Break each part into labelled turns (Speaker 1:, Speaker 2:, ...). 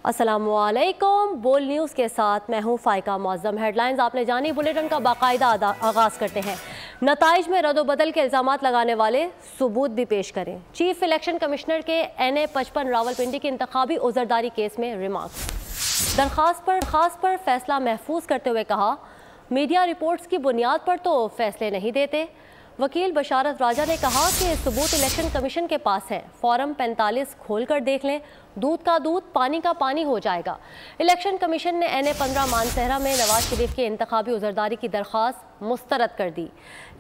Speaker 1: अस्सलामुअलैकुम। बोल न्यूज़ के साथ मैं हूं फ़ाइका मुअज़्ज़म। हेडलाइंस आपने जानी, बुलेटिन का बाकायदा आगाज़ करते हैं। नताइज में रद्द-बदल के इल्ज़ामात लगाने वाले सबूत भी पेश करें। चीफ इलेक्शन कमिश्नर के NA-55 रावलपिंडी की इंतखाबी उज़रदारी केस में रिमार्क्स। दरख्वास्त पर फैसला महफूज करते हुए कहा, मीडिया रिपोर्ट्स की बुनियाद पर तो फैसले नहीं देते। वकील बशारत राजा ने कहा कि सबूत इलेक्शन कमीशन के पास है, फॉर्म 45 खोल कर देख लें, दूध का दूध पानी का पानी हो जाएगा। इलेक्शन कमीशन ने NA-15 मानसहरा में नवाज शरीफ के इंतखाबी उज़रदारी की दरख्वास्त मुस्तरद कर दी।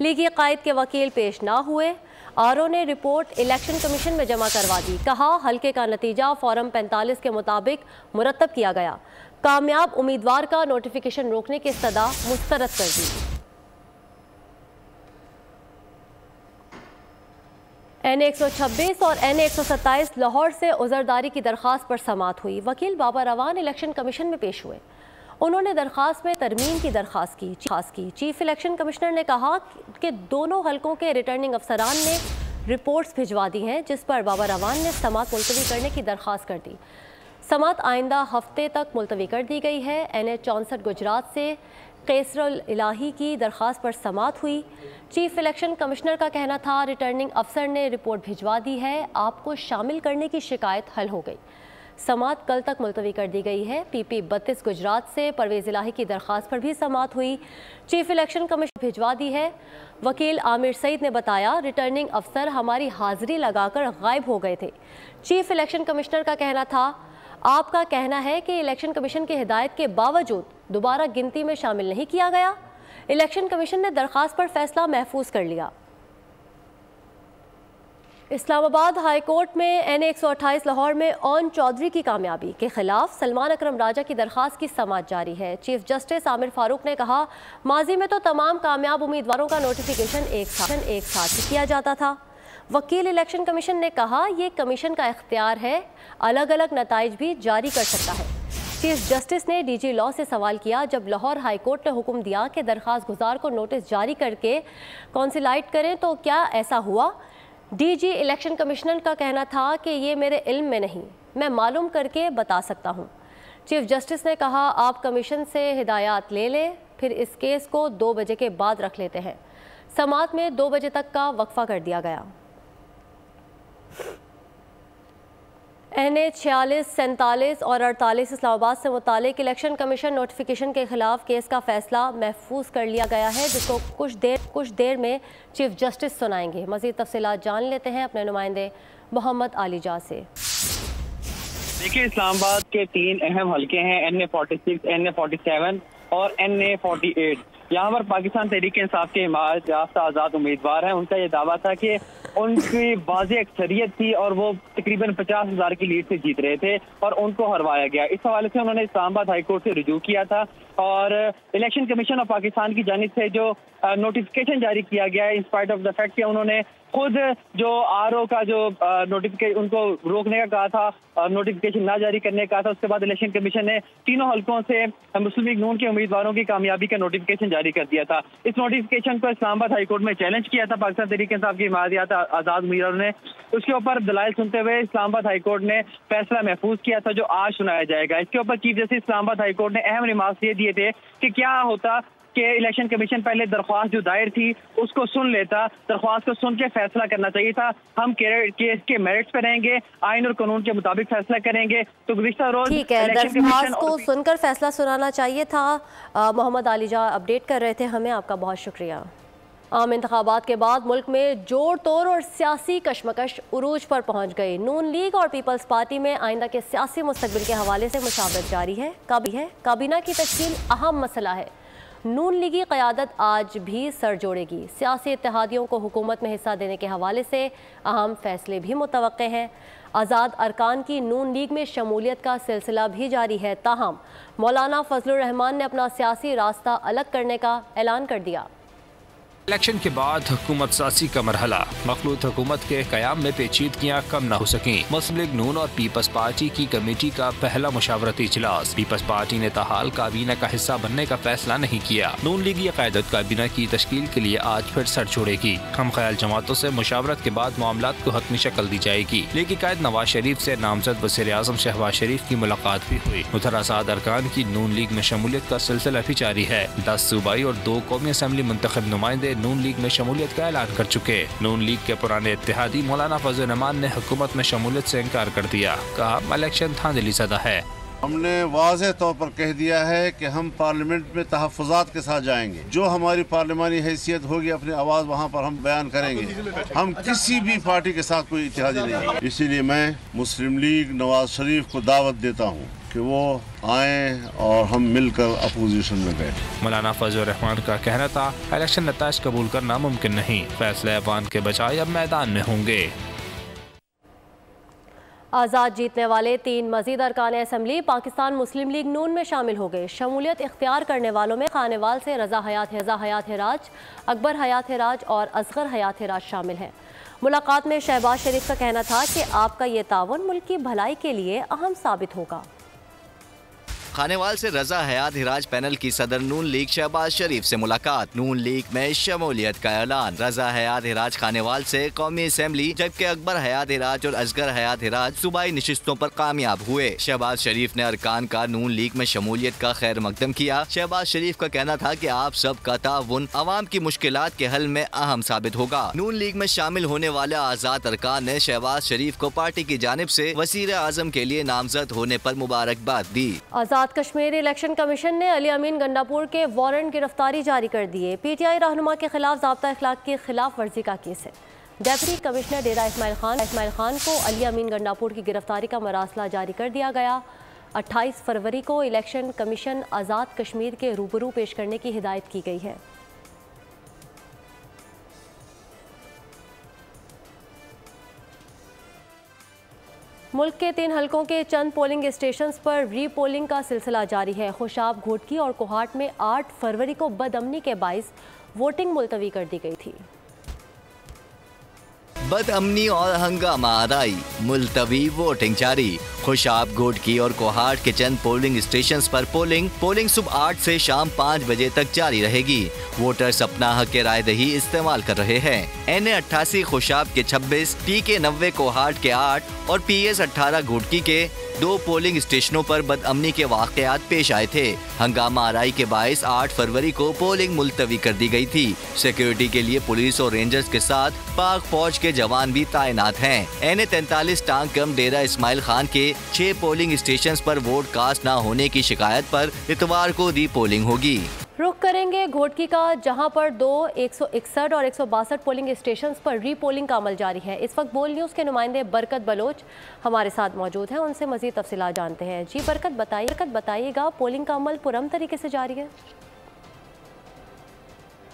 Speaker 1: लीगी कायद के वकील पेश ना हुए। RO ने रिपोर्ट इलेक्शन कमीशन में जमा करवा दी। कहा, हल्के का नतीजा फॉर्म 45 के मुताबिक मुरतब किया गया। कामयाब उम्मीदवार का नोटिफिकेशन रोकने की इस्तदा मुस्तरद कर दी। NA-126 और NA-127 लाहौर से उज़रदारी की दरख्वास्त पर समाअत हुई। वकील बाबा रवान इलेक्शन कमीशन में पेश हुए। उन्होंने दरख्वास्त में तरमीम की दरख्वास्त की। चीफ इलेक्शन कमिश्नर ने कहा कि दोनों हलकों के रिटर्निंग अफसरान ने रिपोर्ट्स भिजवा दी हैं, जिस पर बाबा रवान ने समाअत मुलतवी करने की दरख्वास्त कर दी। समाअत आइंदा हफ्ते तक मुलतवी कर दी गई है। NA-64 गुजरात से कैसरुल इलाही की दरख्वास्त पर समाअत हुई। चीफ इलेक्शन कमिश्नर का कहना था, रिटर्निंग अफसर ने रिपोर्ट भिजवा दी है, आपको शामिल करने की शिकायत हल हो गई। समाअत कल तक मुलतवी कर दी गई है। PP 32 गुजरात से परवेज़ इलाही की दरख्वास्त पर भी समाअत हुई। चीफ इलेक्शन कमिश्नर भिजवा दी है। वकील आमिर सईद ने बताया, रिटर्निंग अफसर हमारी हाजिरी लगाकर गायब हो गए थे। चीफ इलेक्शन कमिश्नर का कहना था, आपका कहना है कि इलेक्शन कमीशन की हिदायत के बावजूद दोबारा गिनती में शामिल नहीं किया गया। इलेक्शन कमीशन ने दरख्वास्त पर फैसला महफूज कर लिया। इस्लामाबाद हाई कोर्ट में NA-128 लाहौर में ओन चौधरी की कामयाबी के खिलाफ सलमान अकरम राजा की दरख्वास्त की समाअत जारी है। चीफ जस्टिस आमिर फारूक ने कहा, माजी में तो तमाम कामयाब उम्मीदवारों का नोटिफिकेशन एक साथ ही किया जाता था। वकील इलेक्शन कमीशन ने कहा, ये कमीशन का इख्तियार है, अलग अलग नताइज भी जारी कर सकता है। चीफ जस्टिस ने DG लॉ से सवाल किया, जब लाहौर हाई कोर्ट ने हुक्म दिया कि दरख्वास्त गुजार को नोटिस जारी करके कॉन्सिलाइट करें, तो क्या ऐसा हुआ? DG इलेक्शन कमिश्नर का कहना था कि ये मेरे इल्म में नहीं, मैं मालूम करके बता सकता हूँ। चीफ जस्टिस ने कहा, आप कमीशन से हिदायत ले लें, फिर इस केस को 2 बजे के बाद रख लेते हैं। समाअत में 2 बजे तक का वक्फा कर दिया गया। NA-46, 47 और 48 इस्लामाबाद से मुतालिक इलेक्शन कमीशन नोटिफिकेशन के खिलाफ केस का फैसला महफूज कर लिया गया है, जिसको कुछ देर में चीफ जस्टिस सुनाएंगे। मज़ीद तफसीलात जान लेते हैं अपने नुमाइंदे मोहम्मद आलिजा से।
Speaker 2: देखिए, इस्लामाबाद के 3 अहम हलके हैं, NA-46, NA-47 और NA-48। यहाँ पर पाकिस्तान तहरीक इंसाफ के हिमायत याफ्ता आज़ाद उम्मीदवार हैं। उनका ये दावा था कि उनकी वाज़ेह अक्सरियत थी और वो तकरीबन 50,000 की लीड से जीत रहे थे और उनको हरवाया गया। इस हवाले से उन्होंने इस्लामाबाद हाई कोर्ट से रुजू किया था और इलेक्शन कमीशन ऑफ पाकिस्तान की जानिब से जो नोटिफिकेशन जारी किया गया है, in spite of the fact कि उन्होंने खुद जो RO का जो नोटिफिकेशन उनको रोकने का कहा था, नोटिफिकेशन ना जारी करने का कहा था, उसके बाद इलेक्शन कमीशन ने तीनों हलकों से मुस्लिम लीग नून के उम्मीदवारों की कामयाबी का नोटिफिकेशन जारी कर दिया था। इस नोटिफिकेशन को इस्लामाबाद हाई कोर्ट में चैलेंज किया था पाकिस्तान तहरीक इंसाफ की हिमायत आज़ाद उम्मीदवारों ने। उसके ऊपर दलाइल सुनते हुए इस्लामाबाद हाई कोर्ट ने फैसला महफूज किया था, जो आज सुनाया जाएगा। इसके ऊपर chief justice Islamabad high court ने अहम रिमार्क्स ये दिए थे कि क्या होता कि इलेक्शन कमीशन पहले दरख्वास्त जो दायर थी उसको सुन लेता, दरख्वास्त को सुन के फैसला करना चाहिए था। हम केस के मेरिट्स पे रहेंगे, आइन और कानून के मुताबिक फैसला करेंगे। तो गुज़िश्ता रोज
Speaker 1: ठीक है, दरख्वास्त को सुनकर फैसला सुनाना चाहिए था। मोहम्मद आलिजा अपडेट कर रहे थे हमें, आपका बहुत शुक्रिया। आम इंतखाबात के बाद मुल्क में जोड़ तोड़ और सियासी कशमकश उरूज पर पहुंच गई। नून लीग और पीपल्स पार्टी में आइंदा के सियासी मुस्तकबिल के हवाले से मुशावरत जारी है। काबीना की तश्कील अहम मसला है। नून लीगी क़यादत आज भी सर जोड़ेगी। सियासी इत्तेहादियों को हुकूमत में हिस्सा देने के हवाले से अहम फैसले भी मुतवक्के हैं। आज़ाद अरकान की नून लीग में शमूलियत का सिलसिला भी जारी है। ताहम मौलाना फजलुर रहमान ने अपना सियासी रास्ता अलग करने का ऐलान कर दिया।
Speaker 3: इलेक्शन के बाद हुकूमत सासी का मरहला, मखलूत हुकूमत के कयाम में पेचीदगियाँ कम न हो सकी। मुस्लिम लीग नून और पीपल्स पार्टी की कमेटी का पहला मुशावरती इजलास। पीपल्स पार्टी ने ताहाल काबीना का हिस्सा बनने का फैसला नहीं किया। नून लीग या क़यादत काबीना की तश्कील के लिए आज फिर सर छोड़ेगी। हम ख्याल जमातों से मुशावरत के बाद मामलात को हतमी शक्ल दी जाएगी। लीगी कायद नवाज शरीफ से नामजद वज़ीर आज़म शहबाज शरीफ की मुलाकात भी हुई। मुतरासाद अरकान की नून लीग में शमूलियत का सिलसिला भी जारी है। 10 सूबाई और 2 कौमी असम्बली मुंतखब नुमाइंदे नून लीग में शमूलियत का ऐलान कर चुके। नून लीग के पुराने इत्तेहादी मौलाना फजल रहमान ने हुकूमत में शमूलियत से इनकार कर दिया। कहा इलेक्शन धांधली ज़दा है।
Speaker 4: हमने वाज़ेह तौर पर कह दिया है कि हम पार्लियामेंट में तहफ़्फ़ुज़ात के साथ जाएंगे। जो हमारी पार्लिमानी हैसियत होगी अपनी आवाज़ वहाँ पर हम बयान करेंगे। हम किसी भी पार्टी के साथ कोई इत्तेहादी नहीं है। इसीलिए मैं मुस्लिम लीग नवाज शरीफ को दावत देता हूँ कि वो आए और हम मिलकर अपोजिशन में बैठे।
Speaker 3: मौलाना फजल रहमान का कहना था इलेक्शन नताइज कबूल करना मुमकिन नहीं, फैसले अवान के बजाय अब मैदान में होंगे।
Speaker 1: आज़ाद जीतने वाले 3 मज़ीद अरकान असम्बली पाकिस्तान मुस्लिम लीग नून में शामिल हो गए। शमूलियत इख्तियार करने वालों में खानेवाल से रज़ा हयात हराज, अकबर हयात हराज और असगर हयात हराज शामिल हैं। मुलाकात में शहबाज शरीफ का कहना था कि आपका ये तावन मुल्क की भलाई के लिए अहम साबित होगा।
Speaker 5: खानेवाल से रजा हयात हिराज पैनल की सदर नून लीग शहबाज शरीफ से मुलाकात। नून लीग में शमूलियत का ऐलान। रजा हयात हिराज खानेवाल से कौमी असम्बली, जबकि अकबर हयात हिराज और असगर हयात हिराज सूबाई नशिस्तों पर कामयाब हुए। शहबाज शरीफ ने अरकान का नून लीग में शमूलियत का खैर मकदम किया। शहबाज शरीफ का कहना था कि आप सब का ताउन अवाम की मुश्किलात के हल में अहम साबित होगा। नून लीग में शामिल होने वाले आज़ाद अरकान ने शहबाज शरीफ को पार्टी की जानिब से वज़ीर आज़म के लिए नामजद होने पर मुबारकबाद दी।
Speaker 1: आज़ाद कश्मीर इलेक्शन कमीशन ने अली अमीन गंडापुर के वारंट गिरफ्तारी जारी कर दिए। PTI रहनुमा के खिलाफ ज़ाब्ता अखलाक की खिलाफ वर्जी का केस है। डेप्यूटी कमिश्नर डेरा इस्माइल खान को अली अमीन गंडापुर की गिरफ्तारी का मरासला जारी कर दिया गया। 28 फरवरी को इलेक्शन कमीशन आज़ाद कश्मीर के रूबरू पेश करने की हिदायत की गई है। मुल्क के 3 हलकों के चंद पोलिंग स्टेशंस पर री पोलिंग का सिलसिला जारी है। खुशाब, घोटकी और कोहाट में 8 फरवरी को बदअमनी के बाइस वोटिंग मुलतवी कर दी गई थी।
Speaker 5: बदअमनी और हंगामा आराई, मुलतवी वोटिंग जारी। खुशाब, घोटकी और कोहाट के चंद पोलिंग स्टेशंस पर पोलिंग सुबह 8 से शाम 5 बजे तक जारी रहेगी। वोटर्स अपना हक राय दही इस्तेमाल कर रहे हैं। NA 88 खुशाब के 26, TK 90 कोहाट के 8 और PS 18 घोटकी के 2 पोलिंग स्टेशनों पर बदअमनी के वाकयात पेश आए थे। हंगामा आराई के बाइस 8 फरवरी को पोलिंग मुलतवी कर दी गई थी। सिक्योरिटी के लिए पुलिस और रेंजर्स के साथ पाक फौज के जवान भी तैनात हैं। NA 43 टांग कम डेरा इस्माइल खान के 6 पोलिंग स्टेशंस पर वोट कास्ट न होने की शिकायत पर इतवार को री पोलिंग होगी।
Speaker 1: रुख करेंगे घोटकी का, जहां पर 161 और 162 पोलिंग स्टेशंस पर री पोलिंग का अमल जारी है। इस वक्त बोल न्यूज़ के नुमाइंदे बरकत बलोच हमारे साथ मौजूद हैं, उनसे मज़ीद तफसीलात जानते हैं। जी बरकत बताइएगा, पोलिंग का अमल पुरअमन तरीके से जारी है?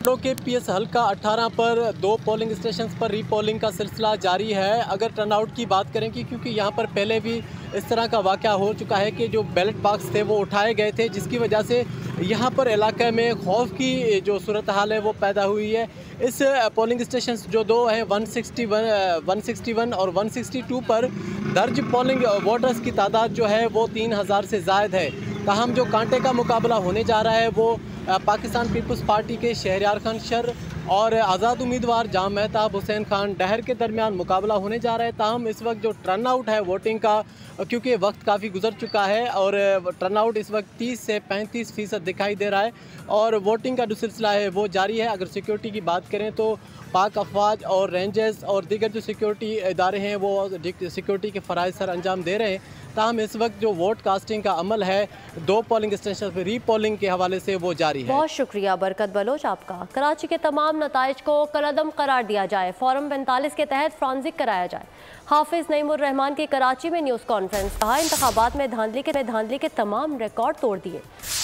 Speaker 6: के PS हल्का 18 पर 2 पोलिंग स्टेशंस पर री पोलिंग का सिलसिला जारी है। अगर टर्नआउट की बात करें कि क्योंकि यहाँ पर पहले भी इस तरह का वाक़या हो चुका है कि जो बैलेट बॉक्स थे वो उठाए गए थे, जिसकी वजह से यहाँ पर इलाके में खौफ की जो सूरत हाल है वो पैदा हुई है। इस पोलिंग स्टेशन जो 2 हैं 161 और 162 पर दर्ज पोलिंग वोटर्स की तादाद जो है वो 3000 से ज़ायद है। ताहम जो कांटे का मुकाबला होने जा रहा है वो पाकिस्तान पीपल्स पार्टी के शहरयार खान शर और आज़ाद उम्मीदवार जाम मेहताब हुसैन खान डहर के दरमियान मुकाबला होने जा रहा है। ताहम इस वक्त जो टर्नआउट है वोटिंग का, क्योंकि वक्त काफ़ी गुजर चुका है और टर्नआउट इस वक्त 30 से 35% दिखाई दे रहा है और वोटिंग का जो सिलसिला है वो जारी है। अगर सिक्योरिटी की बात करें तो पाक अफवाज और रेंजर्स और दीगर जो सिक्योरिटी इदारे हैं वो सिक्योरिटी के फ़राइज़ सर अंजाम दे रहे हैं। ताहम इस वक्त जो वोट कास्टिंग का अमल है 2 पोलिंग स्टेशन पर री पोलिंग के हवाले से वो जारी है।
Speaker 1: बहुत शुक्रिया बरकत बलोच आपका। कराची के तमाम नताइज को कलअदम करार दिया जाए, फॉर्म 45 के तहत फ्रांजिक कराया जाए। हाफिज नईमुर रहमान की कराची में न्यूज़ कॉन्फ्रेंस, कहा इंतखाबात में धांधली के तमाम रिकॉर्ड तोड़ दिए,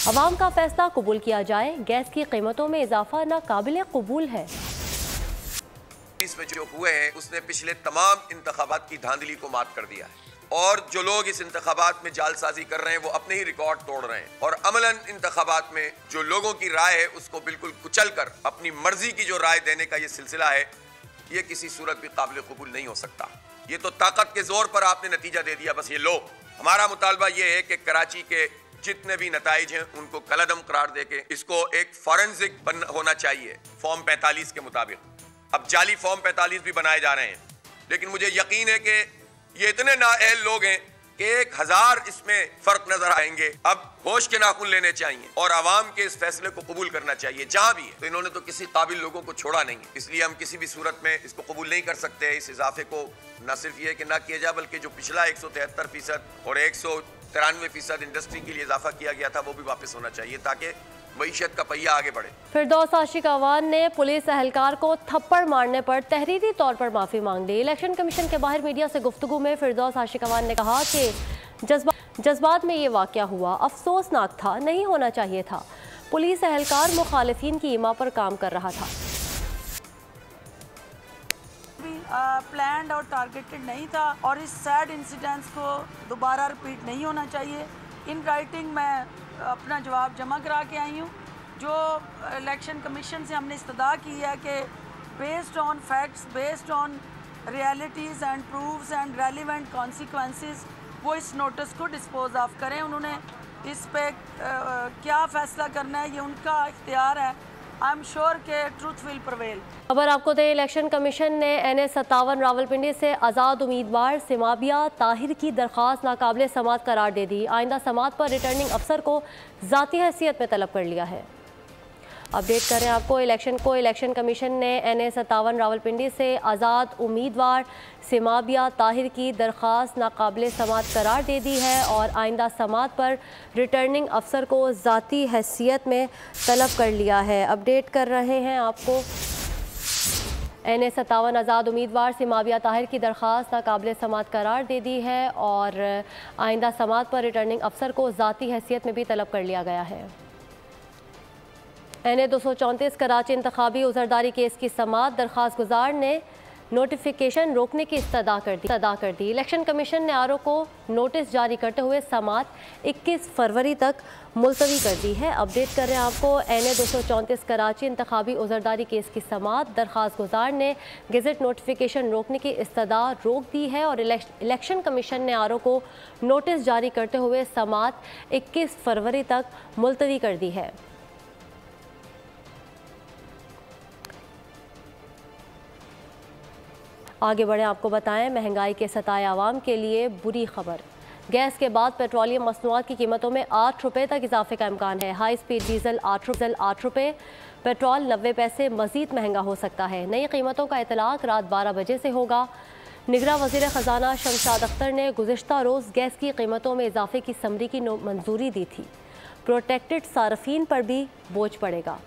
Speaker 1: अवाम का फैसला कबूल किया जाए। गैस की कीमतों में इजाफा नाकाबिले कबूल है।
Speaker 7: इसमें जो हुए हैं उसने पिछले तमाम इंतखाबात की धांधली को मात कर दिया है। और जो लोग इस इंतखाबात में जालसाजी कर रहे हैं वो अपने ही रिकॉर्ड तोड़ रहे हैं और अमलन इंतखाबात में जो लोगों की राय है उसको बिल्कुल कुचल कर अपनी मर्जी की जो राय देने का ये सिलसिला है, ये किसी सूरत भी काबिल कबूल नहीं हो सकता। ये तो ताकत के जोर पर आपने नतीजा दे दिया, बस ये लो। हमारा मुतालबा ये है कि कराची के जितने भी नताइज हैं उनको कलअदम करार देके इसको एक फॉरेंसिक होना चाहिए फॉर्म 45 के मुताबिक। अब जाली फॉर्म 45 भी बनाए जा रहे हैं, लेकिन मुझे यकीन है कि ये इतने नाअहल लोग हैं कि 1000 इसमें फर्क नजर आएंगे। अब होश के नाखून लेने चाहिए और आवाम के इस फैसले को कबूल करना चाहिए जहां भी है। तो इन्होंने तो किसी काबिल लोगों को छोड़ा नहीं है, इसलिए हम किसी भी सूरत में इसको कबूल नहीं कर सकते। इस इजाफे को न सिर्फ ये कि ना किया जाए, बल्कि जो पिछला 173% और 193% इंडस्ट्री के लिए इजाफा किया गया था वो भी वापस होना चाहिए, ताकि मईशत का पहिया आगे बढ़े।
Speaker 1: फिरदौस आशिक अवान ने पुलिस एहलकार को थप्पड़ मारने पर तहरीरी तौर पर माफी मांग ली। इलेक्शन कमीशन के बाहर मीडिया से गुफ्तगू में फिरदौस आशिक अवान ने कहा कि जज्बात में ये वाक़या हुआ, अफसोसनाक था, नहीं होना चाहिए था। पुलिस एहलकार मुखालिफिन की ईमा पर काम कर रहा था।
Speaker 8: प्लान्ड और टारगेटेड नहीं था और इस सैड इंसिडेंट्स को दोबारा रिपीट नहीं होना चाहिए। इन राइटिंग मैं अपना जवाब जमा करा के आई हूँ। जो इलेक्शन कमीशन से हमने इस्तदा की है कि based on facts, based on realities and proofs and relevant consequences वो इस नोटिस को डिस्पोज ऑफ करें। उन्होंने इस पे क्या फ़ैसला करना है ये उनका इख्तियार है। आई एम श्योर के ट्रूथ विल प्रिवेल।
Speaker 1: खबर आपको दें, इलेक्शन कमीशन ने NA57 रावलपिंडी से आज़ाद उम्मीदवार सिमाबिया ताहिर की दरख्वास्त नाकाबिल समाअत करार दे दी। आइंदा समाअत पर रिटर्निंग अफसर को ज़ाती हैसियत में तलब कर लिया है। अपडेट कर रहे हैं आपको इलेक्शन कमीशन ने NA57 रावलपिंडी से आज़ाद उम्मीदवार सिमाबिया ताहिर की दरख्वास्त नाकाबिल समाअत करार दे दी है और आइंदा समाअत पर रिटर्निंग अफसर को ज़ाती हैसियत में तलब कर लिया है। अपडेट कर रहे हैं आपको NA57 आज़ाद उम्मीदवार सिमाबिया ताहिर की दरख्वास्त नाकाबिल समाअत करार दे दी है और आइंदा समाअत पर रिटर्निंग अफसर को ज़ाती हैसियत में भी तलब कर लिया गया है। NA234 कराची इंतखाबी उजरदारी केस की समाअत दरख्वास्त गुजार ने नोटिफिकेशन रोकने की इस्तदा कर दी। इलेक्शन कमीशन ने RO को नोटिस जारी करते हुए समाअत 21 फरवरी तक मुलतवी कर दी है। अपडेट कर रहे हैं आपको NA234 कराची इंतखाबी उजरदारी केस की समाअत दरख्वास्त गुजार ने गेजेट नोटिफिकेशन रोकने की इस्तदा रोक दी है और इलेक्शन कमीशन ने RO को नोटिस जारी करते हुए समाअत 21 फरवरी तक मुलतवी कर दी है। आगे बढ़े, आपको बताएं महंगाई के सताए आवाम के लिए बुरी खबर। गैस के बाद पेट्रोलियम मसनूआत की कीमतों में 8 रुपये तक इजाफे का इम्कान है। हाई स्पीड डीजल 8 रुपये, पेट्रोल 90 पैसे मज़ीद महंगा हो सकता है। नई कीमतों का इतलाक रात 12 बजे से होगा। निगरां वज़ीर ख़जाना शमशाद अख्तर ने गुज़िश्ता रोज़ गैस की कीमतों में इजाफे की समरी की मंजूरी दी थी। प्रोटेक्टेड सार्फिन पर भी बोझ पड़ेगा।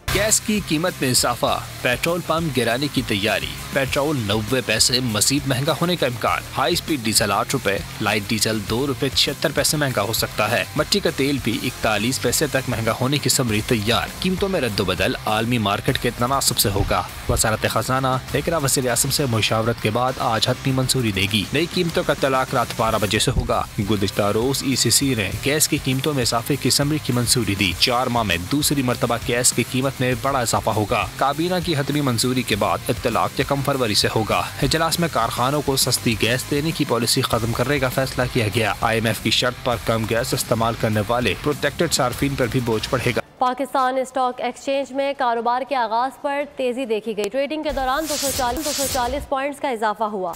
Speaker 3: गैस की कीमत में इजाफा, पेट्रोल पंप गिराने की तैयारी, पेट्रोल 90 पैसे मजीद महंगा होने का इम्कान। हाई स्पीड डीजल 8 रुपए, लाइट डीजल 2 रुपए 76 पैसे महंगा हो सकता है। मट्टी का तेल भी 41 पैसे तक महंगा होने की समरी तैयार। कीमतों में रद्दोबदल आलमी मार्केट के तनासब से होगा। वजारत खजाना निगरां वज़ीर आज़म से मुशावरत के बाद आज हतमी मंजूरी देगी। नई कीमतों का तलाक रात 12 बजे से होगा। गुज़िश्ता रोज ECC ने गैस की कीमतों में इजाफे की समरी की मंजूरी दी। 4 माह में दूसरी मरतबा गैस की कीमत में बड़ा इजाफा होगा। काबीना की हतमी मंजूरी के बाद इत्तलाक 1 फरवरी से होगा। इजलास में कारखानों को सस्ती गैस देने की पॉलिसी खत्म करने का फैसला किया गया। IMF की शर्त पर कम गैस इस्तेमाल करने वाले प्रोटेक्टेड सार्फिन पर भी बोझ पड़ेगा।
Speaker 1: पाकिस्तान स्टॉक एक्सचेंज में कारोबार के आगाज पर तेजी देखी गई। ट्रेडिंग के दौरान 240 पॉइंट्स का इजाफा हुआ।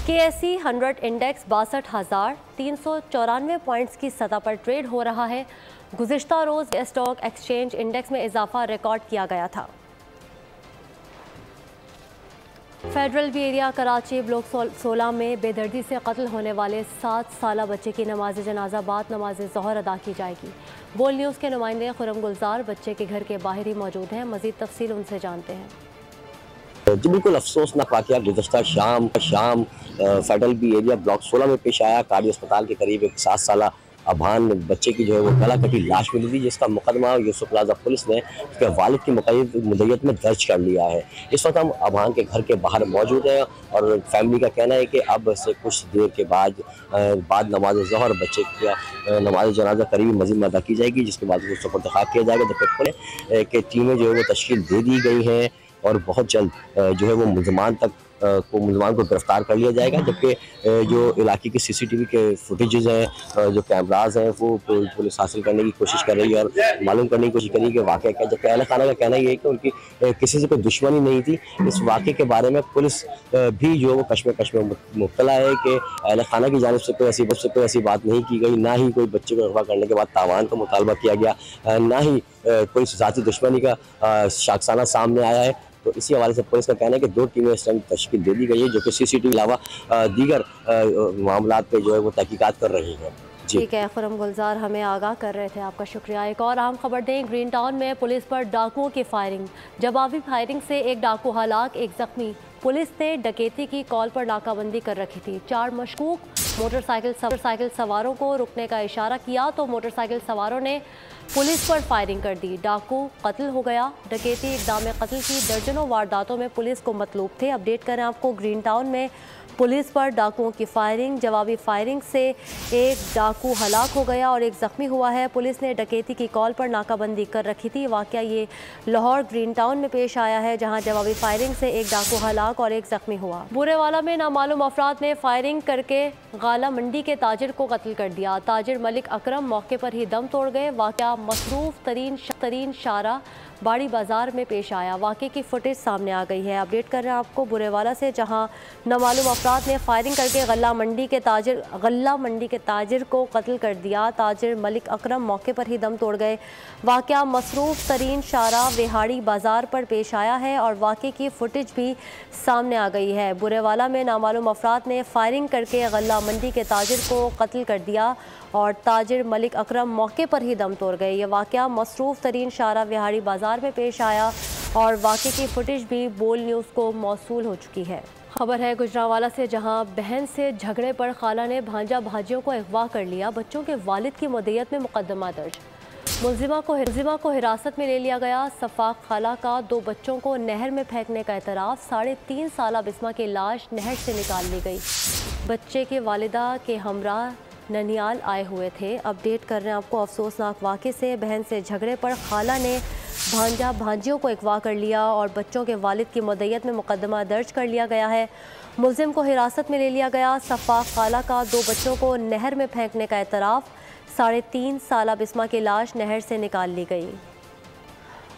Speaker 1: KSE 100 इंडेक्स 62,394 पॉइंट्स की सतह पर ट्रेड हो रहा है। गुज़िश्ता रोज़ स्टॉक एक्सचेंज इंडेक्स में इजाफा रिकॉर्ड किया गया था। Federal B area Karachi block 16 में बेदर्दी से कत्ल होने वाले 7 साला बच्चे की नमाज जनाजा बाद नमाज ज़ोहर अदा की जाएगी। बोल न्यूज़ के नुमाइंदे खुरम गुलजार बच्चे के घर के बाहर ही मौजूद हैं। मज़ीद तफसील उनसे जानते हैं।
Speaker 9: जी बिल्कुल अफसोसनाक वाक़या गुज़श्ता शाम फेडरल बी एरिया ब्लॉक 16 में पेश आया। कारी अस्पताल के करीब एक 7 साला अभान बच्चे की जो है वो गला कटी लाश मिली थी, जिसका मुकदमा यूसुफ प्लाजा पुलिस ने उसके वालिद की मुद्दत में दर्ज कर लिया है। इस वक्त हम अभान के घर के बाहर मौजूद हैं और फैमिली का कहना है कि अब से कुछ देर के बाद नमाज ज़ोहर बच्चे का नमाज जनाजा करीबी मस्जिद में अदा की जाएगी, जिसके बाद उसको सुपुर्द-ए-खाक किया जाएगा। जबकि पुलिस की टीमें जो है वो तश्कील दे दी गई हैं और बहुत जल्द जो है वो मुलजमान को गिरफ्तार कर लिया जाएगा। जबकि जो इलाके की CCTV के फुटेजेस हैं, जो कैमराज हैं, वो पुलिस हासिल करने की कोशिश कर रही है और मालूम करने की कोशिश कर रही है कि वाक़या क्या। जबकि अहल खाना का कहना ये है कि उनकी किसी से कोई दुश्मनी नहीं थी। इस वाक़े के बारे में पुलिस भी जो वो कश्मकश में मुब्तला है कि अहल खाना की जानिब से कोई ऐसी बात नहीं की गई, ना ही कोई बच्चे को अगवा करने के बाद तावान का मुतालबा किया गया, ना ही कोई ज़ाती दुश्मनी का शाखसाना सामने आया है। तो इसी हवाले से पुलिस का कहना है कि 2 टीमें इस टाइम तश्कील दे दी गई है, जो कि CCTV अलावा दीगर मामलात पे जो है वो तहकीकात कर रही हैं।
Speaker 1: ठीक है, खुरम गुलजार हमें आगाह कर रहे थे, आपका शुक्रिया। एक और अहम खबर दें, ग्रीन टाउन में पुलिस पर डाकुओं की फायरिंग, जवाबी फायरिंग से एक डाकू हलाक, एक जख्मी। पुलिस ने डकैती की कॉल पर नाकाबंदी कर रखी थी। 4 मशकूक मोटरसाइकिल सवारों को रुकने का इशारा किया तो मोटरसाइकिल सवारों ने पुलिस पर फायरिंग कर दी। डाकू कत्ल हो गया। डकैती इक़दाम कत्ल की दर्जनों वारदातों में पुलिस को मतलूब थे। अपडेट करें आपको, ग्रीन टाउन में पुलिस पर डाकुओं की फायरिंग, जवाबी फायरिंग से एक डाकू हलाक हो गया और एक ज़ख्मी हुआ है। पुलिस ने डकैती की कॉल पर नाकाबंदी कर रखी थी। वाक़या ये लाहौर ग्रीन टाउन में पेश आया है, जहां जवाबी फायरिंग से एक डाकू हलाक और एक ज़ख्मी हुआ। बुरेवाला में नामालूम अफराद ने फायरिंग करके गाला मंडी के ताजिर को कत्ल कर दिया। ताजिर मलिक अकरम मौके पर ही दम तोड़ गए। वाक़या मसरूफ़ तरीन शारा बाड़ी बाजार में पेश आया। वाक़े की फुटेज सामने आ गई है। अपडेट कर रहे हैं आपको बुरेवाला से, जहां नामालूम अफराद ने फायरिंग करके गल्ला मंडी के ताजिर को कत्ल कर दिया। ताजिर मलिक अकरम मौके पर ही दम तोड़ गए। वाक़या मसरूफ़ तरीन शारा वेहाड़ी बाजार पर पेश आया है और वाक़े की फुटेज भी सामने आ गई है। बुरेवाला में नामालूम अफराद ने फायरिंग करके गल्ला मंडी के ताजिर को कत्ल कर दिया और ताजिर मलिक अकरम मौके पर ही दम तोड़ गए। यह वाक़या मसरूफ़ तरीन शारा विहाड़ी बाज़ार में पेश आया और वाक़े की फुटेज भी बोल न्यूज़ को मौसूल हो चुकी है। खबर है गुजरांवाला से, जहां बहन से झगड़े पर खाला ने भांजा भाजियों को अगवा कर लिया। बच्चों के वालिद की मुद्दत में मुकदमा दर्ज। मुलजिमा को हिरासत में ले लिया गया। सफाक खाला का 2 बच्चों को नहर में फेंकने का एतराफ़। 3.5 साला बिस्मा की लाश नहर से निकाल ली गई। बच्चे के वालिदा के हमरा ननियाल आए हुए थे। अपडेट कर रहे हैं आपको अफसोसनाक वाक़े से। बहन से झगड़े पर खाला ने भांजियों को अगवा कर लिया और बच्चों के वालिद की मुद्दत में मुकदमा दर्ज कर लिया गया है। मुलजिम को हिरासत में ले लिया गया। सफाक खाला का 2 बच्चों को नहर में फेंकने का एतराफ़। 3.5 साला बिस्मा की लाश नहर से निकाल ली गई।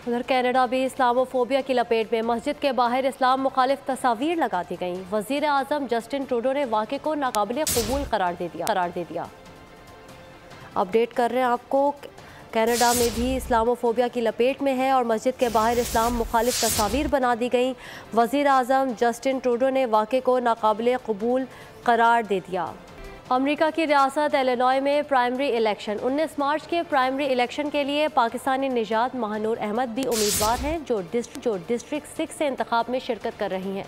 Speaker 1: उधर कनाडा भी इस्लामोफोबिया की लपेट में, मस्जिद के बाहर इस्लाम मुखालिफ तस्वीर लगा दी गई। वज़ीर आज़म जस्टिन ट्रूडो ने वाक़े को नाकाबिले क़बूल करार दे दिया। अपडेट कर रहे हैं आपको, कनाडा में भी इस्लामोफोबिया की लपेट में है और मस्जिद के बाहर इस्लाम मुखालिफ तस्वीर बना दी गई। वज़ीर आज़म जस्टिन ट्रूडो ने वाक़े को नाकाबिले क़बूल करार दे दिया। अमेरिका की रियासत इलिनॉय में प्राइमरी इलेक्शन, 19 मार्च के प्राइमरी इलेक्शन के लिए पाकिस्तानी निजात महानूर अहमद भी उम्मीदवार हैं, जो डिस्ट्रिक्ट 6 से इंतखाब में शिरकत कर रही हैं।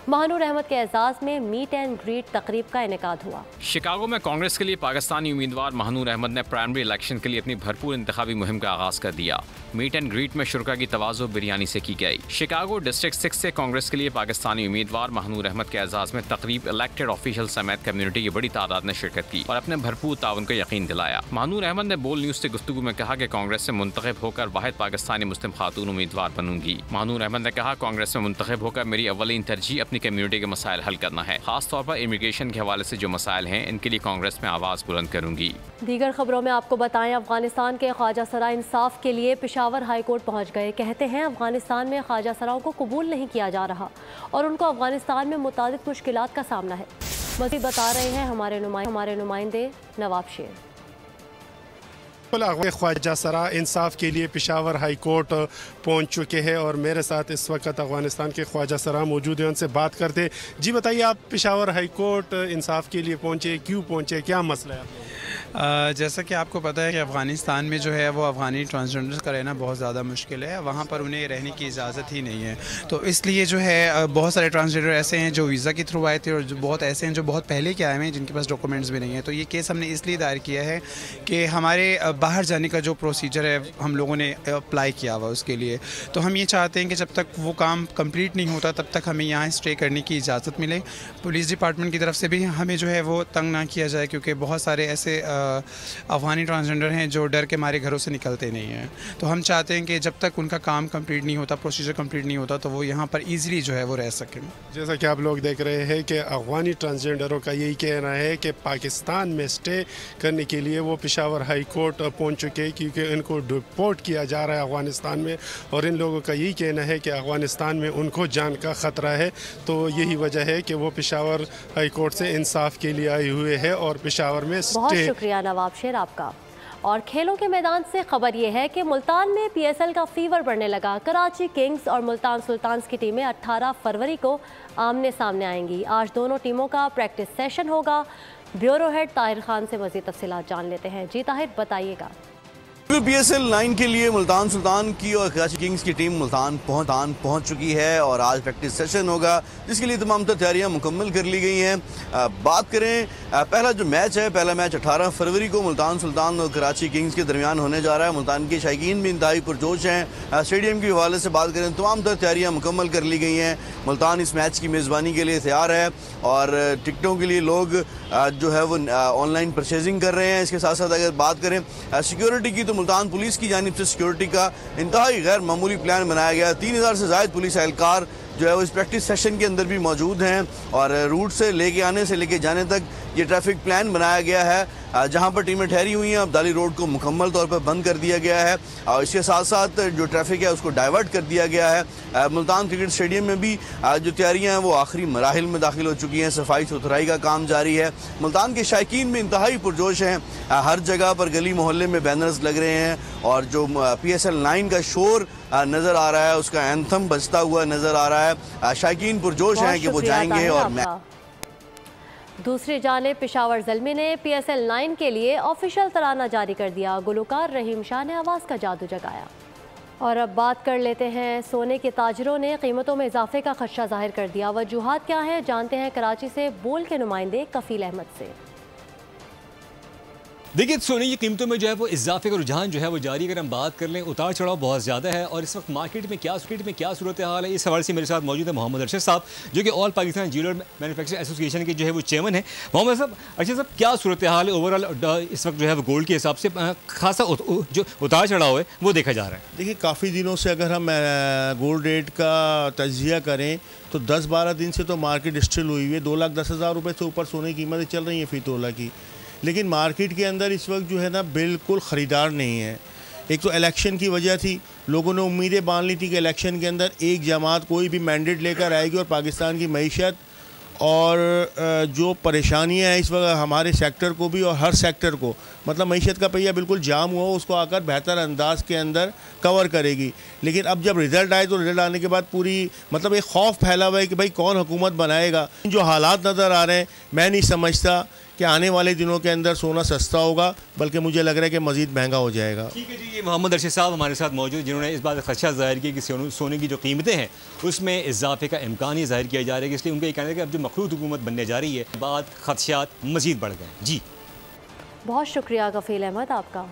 Speaker 1: महानूर अहमद के एजाज में मीट एंड ग्रीट तकरीब का इनेकाद हुआ।
Speaker 3: शिकागो में कांग्रेस के लिए पाकिस्तानी उम्मीदवार महानूर अहमद ने प्राइमरी इलेक्शन के लिए अपनी भरपूर इंतखाबी मुहिम का आगाज कर दिया। मीट एंड ग्रीट में शुरा की तवाज़ो बिरयानी से की गई। शिकागो डिस्ट्रिक्ट 6 से कांग्रेस के लिए पाकिस्तानी उम्मीदवार महानूर अहमद के एजाज में तकरीब इलेक्टेड ऑफिशियल समेत कम्युनिटी की बड़ी तादाद ने शिरकत की और अपने भरपूर ताउन को यकीन दिलाया। महानूर अहमद ने बोल न्यूज से गुफ्तगू में कहा कि कांग्रेस से मुंतखब होकर वाहिद पाकिस्तानी मुस्लिम खातून उम्मीदवार बनूंगी। महानूर अहमद ने कहा, कांग्रेस में मुंतखब होकर मेरी अव्वलीन तरजीह अपनी कम्युनिटी के मसाइल हल करना है। खास तौर पर इमिग्रेशन के हवाले से जो मसाइल हैं, इनके लिए कांग्रेस में आवाज़ बुलंद करूंगी।
Speaker 1: दीगर खबरों में आपको बताएं, अफगानिस्तान के ख्वाजा सरा इंसाफ के लिए पेशावर हाई कोर्ट पहुंच गए। कहते हैं अफगानिस्तान में ख्वाजा सराओं को कबूल नहीं किया जा रहा और उनको अफगानिस्तान में मुतादिद मुश्किलात का सामना है। मज़ीद बता रहे हैं हमारे नुमाइंदे नवाब शेर।
Speaker 10: ख्वाजा सरा इंसाफ के लिए पेशावर हाई कोर्ट पहुंच चुके हैं और मेरे साथ इस वक्त अफगानिस्तान के ख्वाजा सरा मौजूद हैं, उनसे बात करते। जी बताइए, आप पेशावर हाई कोर्ट इंसाफ के लिए पहुंचे, क्यों पहुंचे, क्या मसला है?
Speaker 11: जैसा कि आपको पता है कि अफ़गानिस्तान में जो है वो अफ़गानी ट्रांसजेंडर्स का रहना बहुत ज़्यादा मुश्किल है, वहाँ पर उन्हें रहने की इजाज़त ही नहीं है। तो इसलिए जो है बहुत सारे ट्रांसजेंडर ऐसे हैं जो वीज़ा के थ्रू आए थे और बहुत ऐसे हैं जो बहुत पहले के आए हैं जिनके पास डॉक्यूमेंट्स भी नहीं है। तो ये केस हमने इसलिए दायर किया है कि हमारे बाहर जाने का जो प्रोसीजर है हम लोगों ने अप्लाई किया हुआ उसके लिए, तो हम ये चाहते हैं कि जब तक वो काम कंप्लीट नहीं होता तब तक हमें यहाँ स्टे करने की इजाज़त मिले। पुलिस डिपार्टमेंट की तरफ से भी हमें जो है वो तंग ना किया जाए, क्योंकि बहुत सारे ऐसे अफ़गानी ट्रांसजेंडर हैं जो डर के मारे घरों से निकलते नहीं हैं। तो हम चाहते हैं कि जब तक उनका काम कंप्लीट नहीं होता, प्रोसीजर कंप्लीट नहीं होता, तो वो यहाँ पर ईज़िली जो है वो रह सकें।
Speaker 10: जैसा कि आप लोग देख रहे हैं कि अफ़गानी ट्रांसजेंडरों का यही कहना है कि पाकिस्तान में स्टे करने के लिए वो पेशावर हाई कोर्ट पहुँच चुके हैं, क्योंकि इनको डिपोर्ट किया जा रहा है अफ़गानिस्तान में, और इन लोगों का यही कहना है कि अफ़गानिस्तान में उनको जान का ख़तरा है। तो यही वजह है कि वो पेशावर हाई कोर्ट से इंसाफ के लिए आए हुए हैं और पेशावर में
Speaker 1: बहुत शुक्रिया नवाब शेर आपका। और खेलों के मैदान से खबर यह है कि मुल्तान में PSL का फीवर बढ़ने लगा। कराची किंग्स और मुल्तान सुल्तान्स की टीमें 18 फरवरी को आमने सामने आएंगी। आज दोनों टीमों का प्रैक्टिस सेशन होगा। ब्यूरो हेड ताहिर खान से मज़ीद तफसीलात जान लेते हैं। जी ताहिर, बताइएगा।
Speaker 12: PSL 9 के लिए मुल्तान सुल्तान की और कराची किंग्स की टीम मुल्तान पहुंच चुकी है और आज प्रैक्टिस सेशन होगा, जिसके लिए तमाम तैयारियां मुकम्मल कर ली गई हैं। बात करें पहला जो मैच है, पहला मैच 18 फरवरी को मुल्तान सुल्तान और कराची किंग्स के दरमियान होने जा रहा है। मुल्तान के शायकीन भी इंतहाई पुरजोश हैं। स्टेडियम के हवाले से बात करें, तमाम तैयारियाँ मुकम्मल कर ली गई हैं। मुल्तान इस मैच की मेज़बानी के लिए तैयार है और टिकटों के लिए लोग जो है वो ऑनलाइन परचेजिंग कर रहे हैं। इसके साथ साथ अगर बात करें सिक्योरिटी की, तो मुल्तान पुलिस की जानिब से सिक्योरिटी का इंतहाई गैर मामूली प्लान बनाया गया। 3000 से ज़ायद पुलिस एहलकार जो है वो इस प्रैक्टिस सेशन के अंदर भी मौजूद हैं और रूट से लेके आने से लेके जाने तक ये ट्रैफिक प्लान बनाया गया है। जहां पर टीमें ठहरी हुई हैं, अब्दाली रोड को मुकम्मल तौर पर बंद कर दिया गया है और इसके साथ साथ जो ट्रैफिक है उसको डाइवर्ट कर दिया गया है। मुल्तान क्रिकेट स्टेडियम में भी जो तैयारियां हैं वो आखिरी मराहिल में दाखिल हो चुकी हैं। सफाई सुथराई का काम जारी है। मुल्तान के शायकीन भी इंतहाई पुरजोश हैं। हर जगह पर गली मोहल्ले में बैनर्स लग रहे हैं और जो PSL 9 का शोर नज़र आ रहा है, उसका एंथम बजता हुआ नज़र आ रहा है। शायकीन पुरजोश हैं कि वो जाएंगे। और
Speaker 1: दूसरी जानिब पेशावर ज़ल्मी ने PSL 9 के लिए ऑफिशियल तराना जारी कर दिया। गुलकार रहीम शाह ने आवाज़ का जादू जगाया। और अब बात कर लेते हैं, सोने के ताजरों ने कीमतों में इजाफे का खदशा जाहिर कर दिया। वजूहात क्या है, जानते हैं कराची से बोल के नुमाइंदे कफील अहमद से।
Speaker 13: देखिए, सोने की कीमतों में जो है वो इजाफे का रुझान जो है वो जारी। अगर हम बात कर लें, उतार चढ़ाव बहुत ज़्यादा है और इस वक्त मार्केट में क्या सूरत हाल है, इस हवाले से मेरे साथ मौजूद है मोहम्मद अरशद साहब, जो कि all Pakistan jeweller manufacturer association के जो है वो चेयरमैन है। मोहम्मद साहब, अरशद साहब, क्या सूरत हाल है ओवरऑल इस वक्त जो है वो गोल्ड के हिसाब से खासा जो उतार चढ़ाव है वो देखा जा रहा है?
Speaker 14: देखिए, काफ़ी दिनों से अगर हम गोल्ड रेट का तजिया करें तो 10-12 दिन से तो मार्केट स्टिल हुई है। 2,10,000 रुपये से ऊपर सोने की कीमतें चल रही हैं फी तोला की, लेकिन मार्केट के अंदर इस वक्त जो है ना बिल्कुल ख़रीदार नहीं है। एक तो इलेक्शन की वजह थी, लोगों ने उम्मीदें बांध ली थी कि इलेक्शन के अंदर एक जमात कोई भी मैंडेट लेकर आएगी और पाकिस्तान की मईशत और जो परेशानियां हैं इस वक्त हमारे सेक्टर को भी और हर सेक्टर को, मतलब मईशत का पहिया बिल्कुल जाम हुआ, उसको आकर बेहतर अंदाज के अंदर कवर करेगी। लेकिन अब जब रिज़ल्ट आए तो रिज़ल्ट आने के बाद पूरी मतलब एक खौफ फैला हुआ है कि भाई कौन हुकूमत बनाएगा। जो हालात नज़र आ रहे हैं, मैं नहीं समझता कि आने वाले दिनों के अंदर सोना सस्ता होगा, बल्कि मुझे लग रहा है कि मज़ीद महंगा हो जाएगा।
Speaker 13: ठीक है जी, ये मोहम्मद अरशद साहब हमारे साथ मौजूद, जिन्होंने इस बात का खदशा जाहिर किया कि सोने की जो कीमतें हैं उसमें इजाफे का इम्कान ही जाहिर किया जा रहा है। इसलिए उनका ये कहना है कि अब जो मखलूत हुकूमत बनने जा रही है, बात खदशात मज़ीद बढ़ गए। जी
Speaker 1: बहुत शुक्रिया कफील अहमद आपका।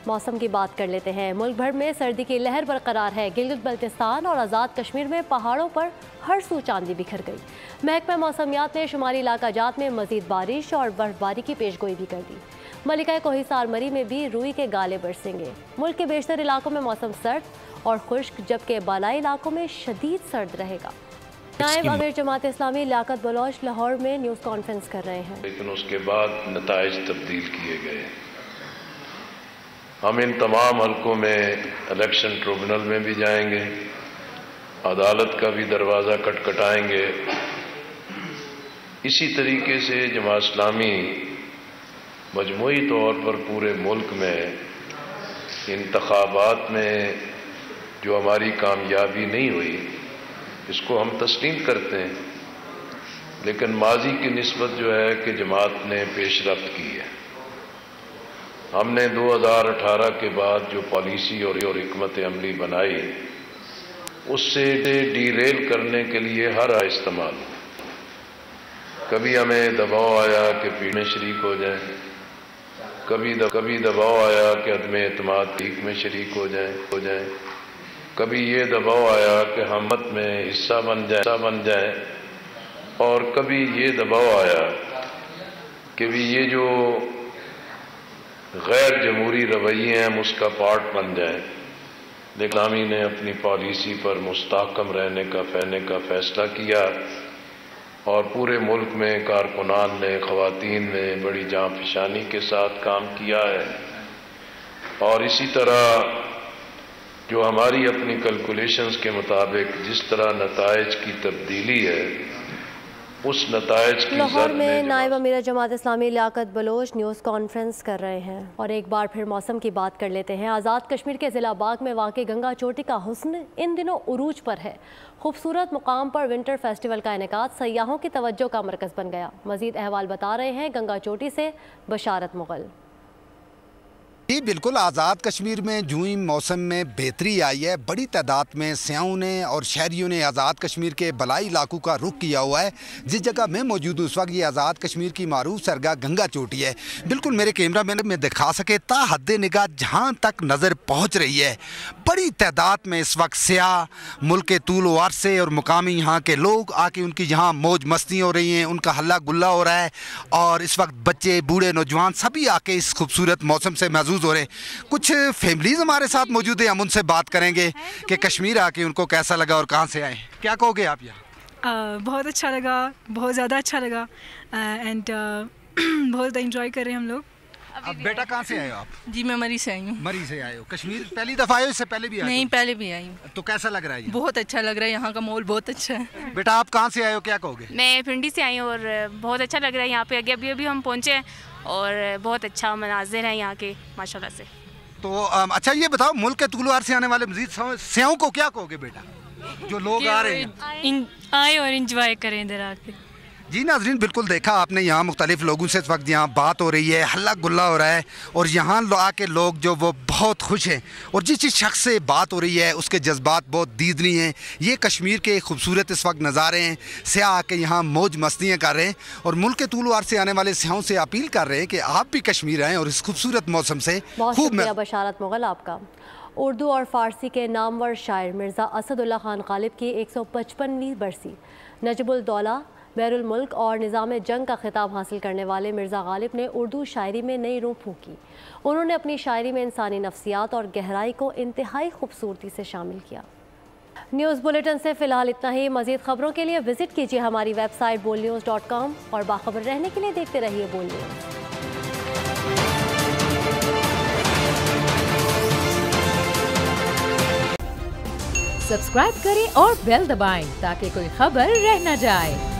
Speaker 1: मौसम की बात कर लेते हैं। मुल्क भर में सर्दी की लहर बरकरार है। गिलगित बल्तिस्तान और आज़ाद कश्मीर में पहाड़ों पर हर सू चांदी बिखर गई। महकमा मौसमियात ने शुमारी इलाका जात में मजीद बारिश और बर्फबारी की पेशगोई भी कर दी। मलिका कोहिसार मरी में भी रूई के गाले बरसेंगे। मुल्क के बेशतर इलाकों में मौसम सर्द और खुश्क, जबकि बालाई इलाकों में शदीद सर्द रहेगा। नायब अमीर जमात इस्लामी लियाकत बलोच लाहौर में न्यूज़ कॉन्फ्रेंस कर रहे हैं।
Speaker 15: लेकिन उसके बाद नताइज तब्दील किए गए। हम इन तमाम हलकों में इलेक्शन ट्रिब्यूनल में भी जाएंगे, अदालत का भी दरवाज़ा खटखटाएंगे। इसी तरीके से जमात इस्लामी मजमूई तौर पर पूरे मुल्क में इंतखाबात में जो हमारी कामयाबी नहीं हुई, इसको हम तस्लीम करते हैं। लेकिन माजी की निस्बत जो है कि जमात ने पेशरफ्त की है। हमने 2018 के बाद जो पॉलिसी और हिकमत अमली बनाई, उससे डीरेल करने के लिए हर इस्तेमाल। कभी हमें दबाव आया कि पीड़ में शरीक हो जाएं, कभी दबाव आया कि अदमे एतमाद ठीक में शरीक हो जाएं, कभी ये दबाव आया कि हमत में हिस्सा बन जाए, और कभी ये दबाव आया कि भी ये जो गैर जमहूरी रवैये हैं हम उसका पार्ट बन जाए। इस्लामी ने अपनी पॉलिसी पर मुस्तहकम रहने का फैसला किया और पूरे मुल्क में कारकुनान ने, ख़वातीन ने बड़ी जाँफशानी के साथ काम किया है। और इसी तरह जो हमारी अपनी कैलकुलेशंस के मुताबिक जिस तरह नताइज की तब्दीली है, उस नताइज की
Speaker 1: लाहौर में नायब अमीर Jamaat Islami Liaquat Bloch news conference कर रहे हैं। और एक बार फिर मौसम की बात कर लेते हैं। आज़ाद कश्मीर के ज़िला बाग में वाक़ गंगा चोटी का हुस्न इन दिनों उरूज पर है। खूबसूरत मुकाम पर विंटर फेस्टिवल का इनेकाद सयाहों की तवज्जो का मरकज़ बन गया। मज़ीद अहवाल बता रहे हैं गंगा चोटी से बशारत मुगल।
Speaker 16: जी बिल्कुल, आज़ाद कश्मीर में जूई मौसम में बेहतरी आई है। बड़ी तादाद में स्याहों ने और शहरियों ने आज़ाद कश्मीर के बलाई इलाकों का रुख किया हुआ है। जिस जगह मैं मौजूद हूँ उस वक्त ये आज़ाद कश्मीर की मारूफ सरगाह गंगा चोटी है। बिल्कुल मेरे कैमरा मैन में दिखा सके ता हद निगाह जहाँ तक नज़र पहुँच रही है, बड़ी तादाद में इस वक्त स्याह मुल्क के तूल व अर्ज़ से और मुकामी यहाँ के लोग आके उनकी यहाँ मौज मस्ती हो रही हैं, उनका हल्ला गुल्ला हो रहा है। और इस वक्त बच्चे, बूढ़े, नौजवान सभी आके इस खूबसूरत मौसम से महजूज हो रहे हैं। कुछ फैमिलीज हमारे साथ मौजूद है, हम उनसे बात करेंगे कि कश्मीर आके उनको कैसा लगा और कहाँ से आए। क्या कहोगे आप यहाँ?
Speaker 17: बहुत अच्छा लगा, बहुत ज़्यादा अच्छा लगा एंड बहुत एंजॉय कर रहे हैं हम लोग।
Speaker 16: अब बेटा कहाँ से आए हो आप?
Speaker 17: जी मैं मरी से आई हूँ।
Speaker 16: मरी से आए हो? कश्मीर पहली दफ़ा आए हो, इससे पहले भी आए?
Speaker 17: नहीं, पहले भी आई हूँ।
Speaker 16: तो कैसा लग रहा है?
Speaker 17: बहुत अच्छा लग रहा है, यहाँ का माहौल बहुत अच्छा है।
Speaker 16: बेटा आप कहाँ से आए हो, क्या कहोगे?
Speaker 18: मैं पिंडी से आई हूँ और बहुत अच्छा लग रहा है यहाँ पे। अभी हम पहुँचे हैं और बहुत अच्छा मनाजिर है यहाँ के माशाल्लाह से।
Speaker 16: तो अच्छा ये बताओ, मुल्क के तूलवार से आने वाले मजीद स्याहों को क्या कहोगे बेटा, जो लोग आ रहे हैं?
Speaker 17: आए और इंजॉय करें इधर आके।
Speaker 16: जी नाज़रीन, बिल्कुल देखा आपने, यहाँ मुख्तलिफ लोगों से इस वक्त यहाँ बात हो रही है, हल्ला गुल्ला हो रहा है और यहाँ आके लोग जो वो बहुत खुश हैं और जिस शख्स से बात हो रही है उसके जज्बात बहुत दीदनी हैं। ये कश्मीर के खूबसूरत इस वक्त नज़ारे हैं। स्याह आके यहाँ मौज मस्तियाँ कर रहे हैं और मुल्क के तूलवार से आने वाले स्याहों से अपील कर रहे हैं कि आप भी कश्मीर आएँ और इस खूबसूरत मौसम से खूब।
Speaker 1: बशारत मुगल आपका। उर्दू और फ़ारसी के नामवर शायर मिर्ज़ा असदुल्ला खान गालिब की 155वीं बरसी, नजबुल दौला, बैरुल मुल्क और निज़ाम जंग का खिताब हासिल करने वाले मिर्ज़ा गालिब ने उर्दू शायरी में नई रूह फूंकी। उन्होंने अपनी शायरी में इंसानी नफ्सियात और गहराई को इंतहाई खूबसूरती से शामिल किया। न्यूज़ बुलेटिन से फ़िलहाल इतना ही। मज़ीद खबरों के लिए विज़िट कीजिए हमारी वेबसाइट bolnews.com और बाखबर रहने के लिए देखते रहिए बोल न्यूज़।
Speaker 19: सब्सक्राइब करें और बेल दबाएं ताकि कोई खबर रह न जाए।